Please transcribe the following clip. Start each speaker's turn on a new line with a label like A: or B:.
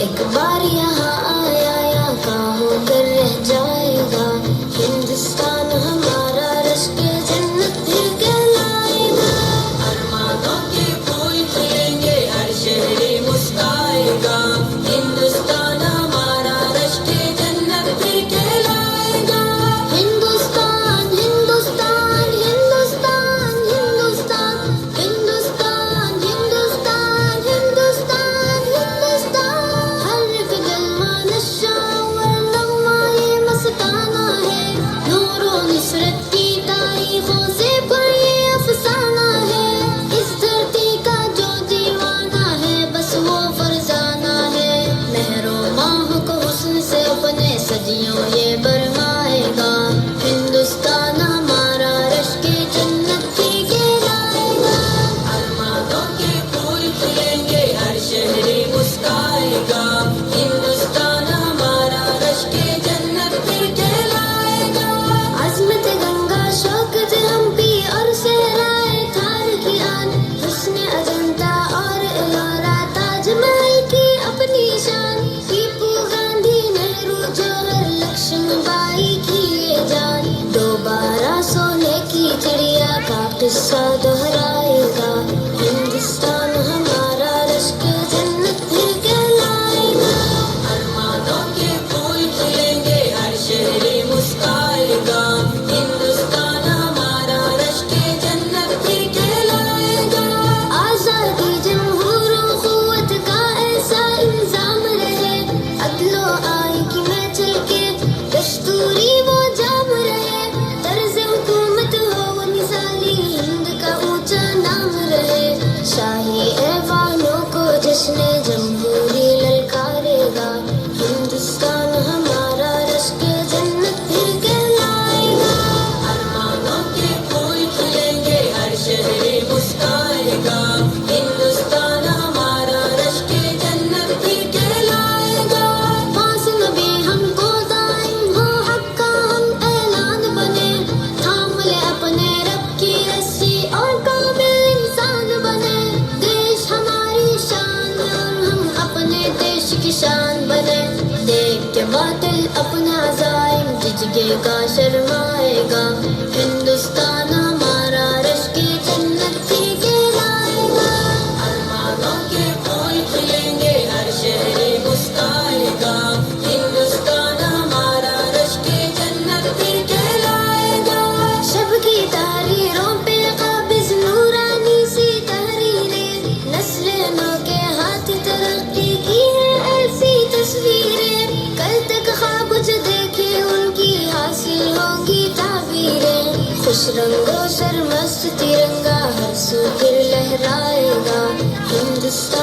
A: ایک بار یہاں آیا یا کہاں ہو کر رہ جائے گا. ہندوستان ہمارا رشک جنت پھر کہلائے گا. ارمانوں کے پھول کھلیں گے ہر شہری مسکرائے گا. ہندوستان ہمارا رشک جنت پھر کہلائے گا. ہندوستان ہندوستان ہندوستان ہندوستان ہندوستان ہندوستان ہندوستان ہندوستان. ہر ایک جلوہ نشہ اور نغمہ یہ مستانہ ہے. نور و نصرت کی تاریخوں سے پر یہ افسانہ ہے. اس دھرتی کا جو دیوانہ ہے بس وہ فرزانہ ہے. مہر و ماہ کو حسن سے اپنے صدیوں یہ برمائے گا. ہندوستان ہمارا رشک جنت کی کہلائے گا. ارمانوں کے پھول کھلیں گے ہر شہری مسکرائے گا. ہندوستان ہمارا رشک جنت پھر کہلائے گا. عظمت گنگا شوکت ہمپی اور صحرائے تھار کی آن. حسن اجنتا اور ایلورا تاج محل کی اپنی شان. ٹیپو گاندھی نہرو جوہر لکشمی بائی کی یہ جان. دوبارہ سونے کی چڑیا کا قصہ دہرائے گا. ہندوستان ہمارا رشک جنت پھر کہلائے گا. ارمانوں کے پھول کھلیں گے ہر شہری مسکرائے گا. ہندوستان ہمارا رشک جنت پھر کہلائے گا. آزادی جمہور و قوت کا ایسا الزام رہے. عدل و آئی کی محفل کے دستوری وہ جام رہے. طرز حکومت ہو وہ مثالی ہند کا اونچا نام رہے. شاہی ایوانوں کو جشن جمہوری للکارے گا. ہندوستان ہمارا رشک جنت پھر کہلائے گا. ارمانوں کے پھول کھلیں گے ہر شہری مسکرائے گا. ہندوستان ہمارا رشک جنت پھر کہلائے گا. فاصلہ بھی ہم کو دائم ہو حق کا ہم اعلان بنے. تھام لے اپنے رب کی رسی اور کامل انسان بنے. دیش ہماری شان اور ہم اپنے دیش کی شان بنے. دیکھ کے باطل اپنا عزائم جھجکے گا شرمائے گا. ہندوستان ہمارا رشک جنت پھر کہلائے گا. ارمانوں کے پھول کھلیں گے ہر شہری مسکرائے گا. ہندوستان ہمارا رشک جنت پھر کہلائے گا. شب کی تحریروں پہ قابض نورانی سی تحریریں. نسل نو کے ہاتھ ترقی کی ہے ایسی تصویریں. کل تک خواب جو دیکھے ان کی حاصل ہوں گی تعبیریں. خوش رنگوں سرمست ترنگا ہر سو پھر لہرائے گا. ہندوستان